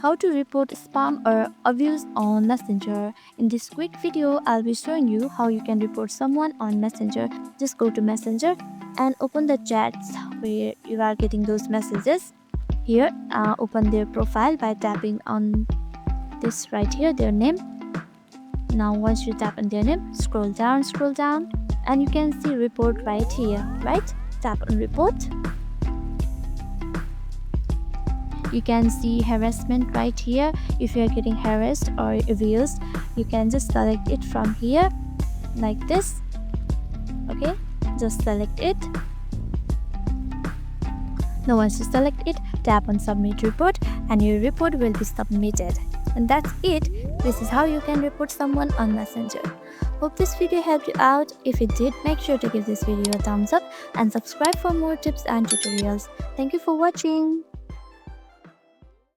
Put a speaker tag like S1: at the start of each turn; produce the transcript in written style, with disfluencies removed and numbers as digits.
S1: How to report spam or abuse on Messenger. In this quick video, I'll be showing you how you can report someone on Messenger. Just go to Messenger and open the chats where you are getting those messages. Here, open their profile by tapping on this right here, their name. Now once you tap on their name, scroll down, and you can see report right here, right? Tap on report. You can see harassment right here. If you are getting harassed or abused, you can just select it from here like this. Okay, just select it. Now once you select it, tap on submit report and your report will be submitted. And that's it. This is how you can report someone on Messenger. Hope this video helped you out. If it did, make sure to give this video a thumbs up and subscribe for more tips and tutorials. Thank you for watching.